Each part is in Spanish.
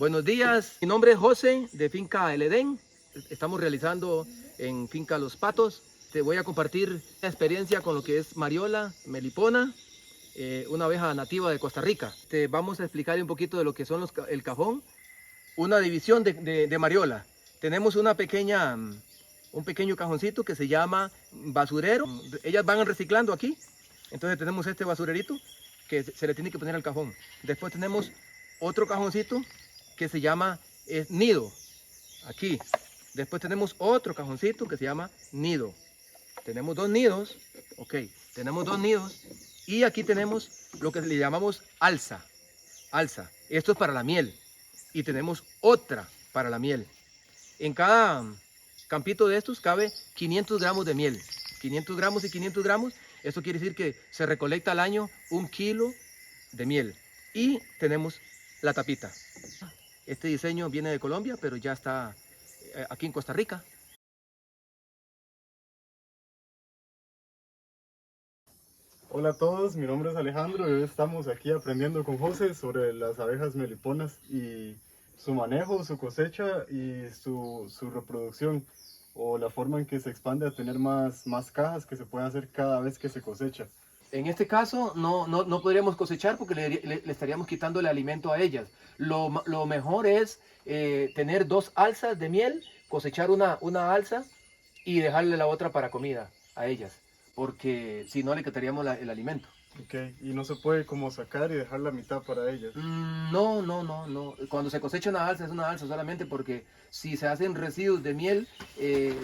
Buenos días, mi nombre es José de Finca El Edén. Estamos realizando en Finca Los Patos. Te voy a compartir la experiencia con lo que es Mariola melipona, una abeja nativa de Costa Rica. Te vamos a explicar un poquito de lo que son el cajón. Una división de Mariola. Tenemos un pequeño cajoncito que se llama basurero. Ellas van reciclando aquí. Entonces tenemos este basurerito que se le tiene que poner al cajón. Después tenemos otro cajoncito que se llama nido, aquí. Después tenemos otro cajoncito que se llama nido. Tenemos dos nidos, ok, tenemos dos nidos. Y aquí tenemos lo que le llamamos alza. Esto es para la miel. Y tenemos otra para la miel. En cada campito de estos cabe 500 gramos de miel. 500 gramos y 500 gramos. Esto quiere decir que se recolecta al año 1 kilo de miel. Y tenemos la tapita. Este diseño viene de Colombia, pero ya está aquí en Costa Rica. Hola a todos, mi nombre es Alejandro y hoy estamos aquí aprendiendo con José sobre las abejas meliponas y su manejo, su cosecha y su reproducción, o la forma en que se expande a tener más cajas que se pueden hacer cada vez que se cosecha. En este caso no podríamos cosechar porque le estaríamos quitando el alimento a ellas. Lo mejor es tener 2 alzas de miel, cosechar una alza y dejarle la otra para comida a ellas, porque si no le quitaríamos el alimento. Ok, y no se puede como sacar y dejar la mitad para ellas. No. Cuando se cosecha una alza es una alza solamente porque si se hacen residuos de miel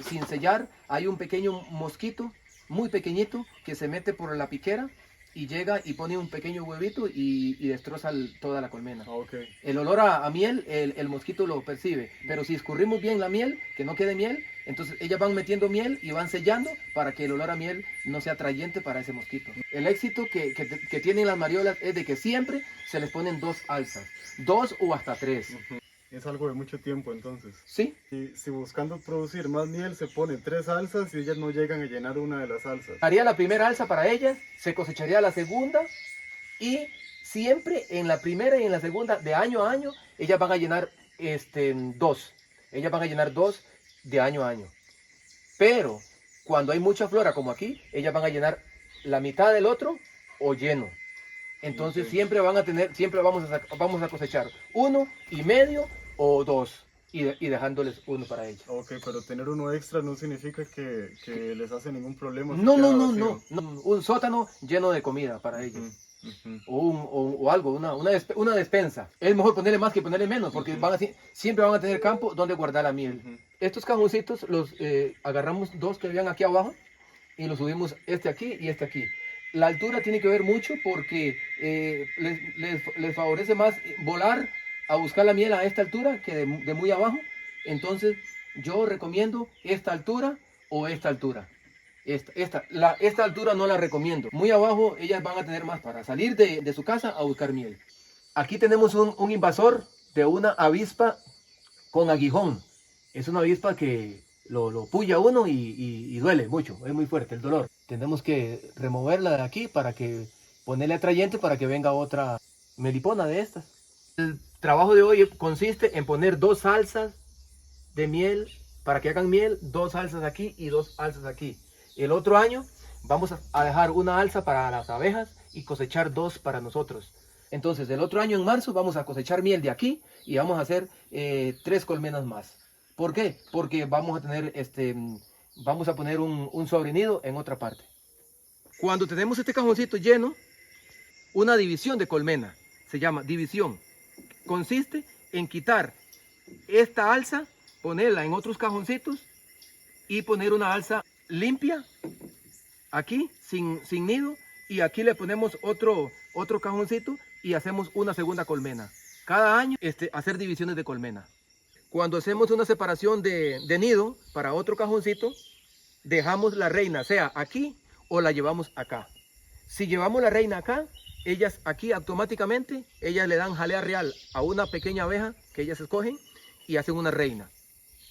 sin sellar, hay un pequeño mosquito muy pequeñito que se mete por la piquera y llega y pone un pequeño huevito y destroza toda la colmena. Okay. El olor a miel, el mosquito lo percibe, pero si escurrimos bien la miel, que no quede miel, entonces ellas van metiendo miel y van sellando para que el olor a miel no sea atrayente para ese mosquito. El éxito que tienen las mariolas es de que siempre se les ponen 2 alzas, 2 o hasta 3. Es algo de mucho tiempo entonces. Sí. Y si buscando producir más miel se ponen 3 alzas y ellas no llegan a llenar una de las alzas. Haría la primera alza para ellas, se cosecharía la segunda y siempre en la primera y en la segunda, de año a año, ellas van a llenar 2. Ellas van a llenar 2 de año a año. Pero cuando hay mucha flora como aquí, ellas van a llenar la mitad del otro o lleno. Entonces Okay. siempre vamos a cosechar 1,5 o 2 y dejándoles 1 para ellas. Ok, pero tener uno extra no significa que les hace ningún problema. No. Un sótano lleno de comida para ellos. O algo, una despensa. Es mejor ponerle más que ponerle menos, porque siempre van a tener campo donde guardar la miel. Estos cajoncitos los agarramos 2 que habían aquí abajo y los subimos este aquí y este aquí. La altura tiene que ver mucho porque les favorece más volar a buscar la miel a esta altura que de muy abajo. Entonces yo recomiendo esta altura o esta altura. Esta altura no la recomiendo. Muy abajo ellas van a tener más para salir de su casa a buscar miel. Aquí tenemos un invasor de una avispa con aguijón. Es una avispa que lo puya a uno y duele mucho, es muy fuerte el dolor. Tenemos que removerla de aquí para que ponerle atrayente para que venga otra melipona de estas. El trabajo de hoy consiste en poner 2 alzas de miel para que hagan miel, 2 alzas aquí y 2 alzas aquí. El otro año vamos a dejar una alza para las abejas y cosechar 2 para nosotros. Entonces el otro año en marzo vamos a cosechar miel de aquí y vamos a hacer 3 colmenas más. ¿Por qué? Porque vamos a tener vamos a poner un sobrenido en otra parte. Cuando tenemos este cajoncito lleno, una división de colmena, se llama división, consiste en quitar esta alza, ponerla en otros cajoncitos y poner una alza limpia aquí sin nido, y aquí le ponemos otro cajoncito y hacemos una segunda colmena. Cada año hacer divisiones de colmena. Cuando hacemos una separación de nido para otro cajoncito, dejamos la reina sea aquí o la llevamos acá. Si llevamos la reina acá, ellas aquí automáticamente, ellas le dan jalea real a una pequeña abeja que ellas escogen y hacen una reina.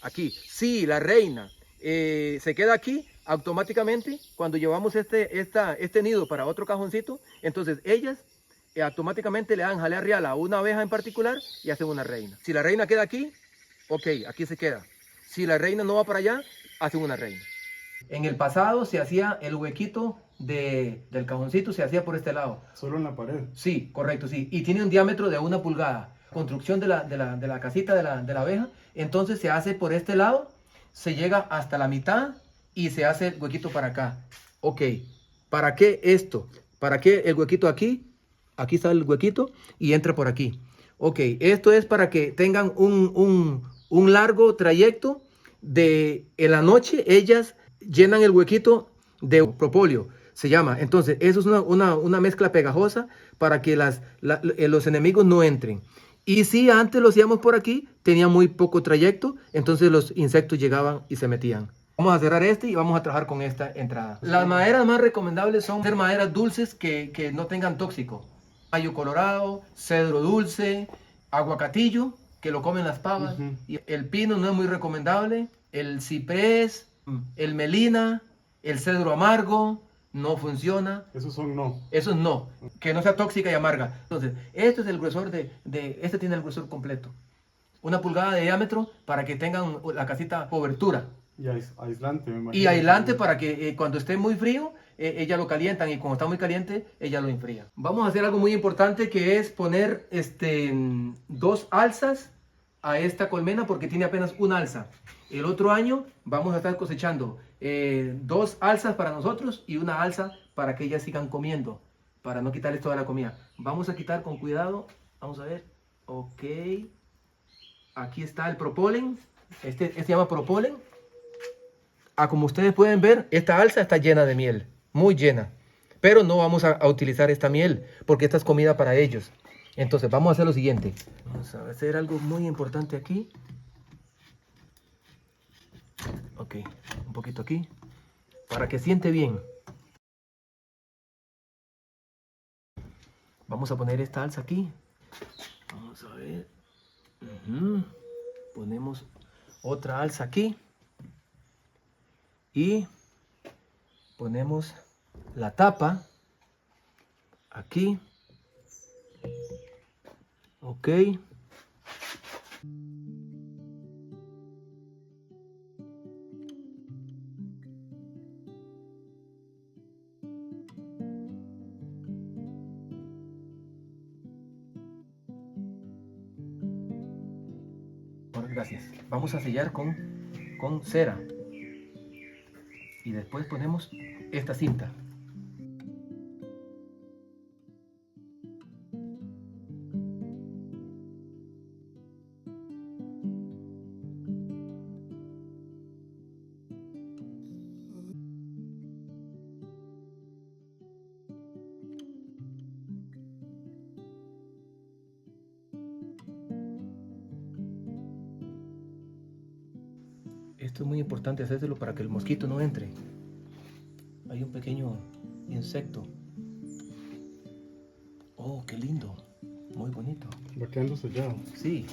Aquí, si la reina se queda aquí, automáticamente cuando llevamos este nido para otro cajoncito, entonces ellas automáticamente le dan jalea real a una abeja en particular y hacen una reina. Si la reina queda aquí, ok, aquí se queda. Si la reina no va para allá, hacen una reina. En el pasado se hacía el huequito del cajoncito, se hacía por este lado. Solo en la pared. Sí, correcto, sí. Y tiene un diámetro de 1 pulgada. Construcción de la casita de la abeja. Entonces se hace por este lado, se llega hasta la mitad y se hace el huequito para acá. Ok, ¿para qué esto? ¿Para qué el huequito aquí? Aquí está el huequito y entra por aquí. Ok, esto es para que tengan un largo trayecto de en la noche. Ellas llenan el huequito de propóleo, se llama. Entonces, eso es una mezcla pegajosa para que los enemigos no entren. Y si antes lo hacíamos por aquí, tenía muy poco trayecto, entonces los insectos llegaban y se metían. Vamos a cerrar este y vamos a trabajar con esta entrada. Las maderas más recomendables son ser maderas dulces que no tengan tóxico. Mayo colorado, cedro dulce, aguacatillo, que lo comen las pavas. Y el pino no es muy recomendable. El ciprés, el melina, el cedro amargo, no funciona. Esos son no. Eso no, que no sea tóxica y amarga. Entonces, este es el grosor este tiene el grosor completo. 1 pulgada de diámetro para que tengan la casita cobertura. Y aislante, me imagino. Y aislante para que cuando esté muy frío, ella lo calientan, y cuando está muy caliente, ella lo enfría. Vamos a hacer algo muy importante, que es poner 2 alzas a esta colmena, porque tiene apenas una alza. El otro año vamos a estar cosechando 2 alzas para nosotros y una alza para que ellas sigan comiendo, para no quitarles toda la comida. Vamos a quitar con cuidado, vamos a ver, ok, aquí está el propolen, este se llama propolen. Como ustedes pueden ver, esta alza está llena de miel, muy llena, pero no vamos a utilizar esta miel porque esta es comida para ellos. Entonces vamos a hacer lo siguiente, vamos a hacer algo muy importante aquí. Ok, un poquito aquí, para que siente bien. Vamos a poner esta alza aquí. Vamos a ver. Ponemos otra alza aquí. Y ponemos la tapa aquí. Ok. Gracias. Vamos a sellar con cera. Y después ponemos esta cinta. Esto es muy importante hacérselo para que el mosquito no entre. Hay un pequeño insecto. Oh, qué lindo. Muy bonito. Va quedando sellado. Sí.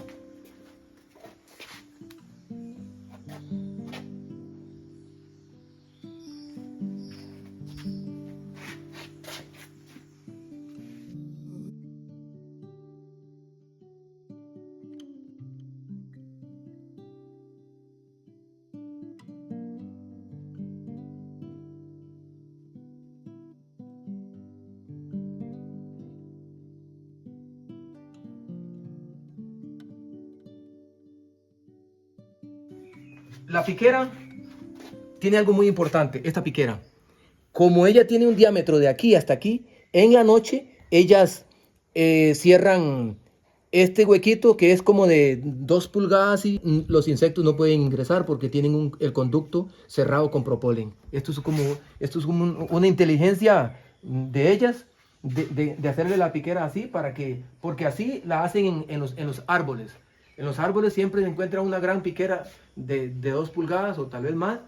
La piquera tiene algo muy importante, esta piquera. Como ella tiene un diámetro de aquí hasta aquí, en la noche ellas cierran este huequito que es como de 2 pulgadas y los insectos no pueden ingresar porque tienen el conducto cerrado con propolen. Esto es como una inteligencia de ellas de hacerle la piquera así porque así la hacen en los árboles. En los árboles siempre se encuentra una gran piquera de 2 pulgadas o tal vez más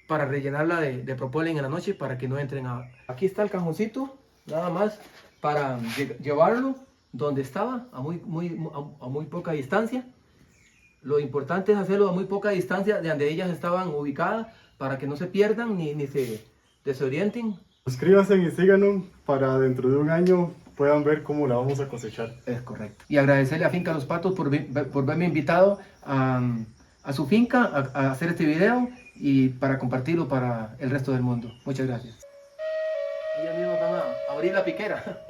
para rellenarla de propolen en la noche para que no entren a... Aquí está el cajoncito, nada más para llevarlo donde estaba, a muy poca distancia. Lo importante es hacerlo a muy poca distancia de donde ellas estaban ubicadas para que no se pierdan ni se desorienten. Suscríbanse y síganos para dentro de un año puedan ver cómo la vamos a cosechar. Es correcto. Y agradecerle a Finca Los Patos por haberme invitado a su finca a hacer este video y para compartirlo para el resto del mundo. Muchas gracias. Ellos mismos van a abrir la piquera.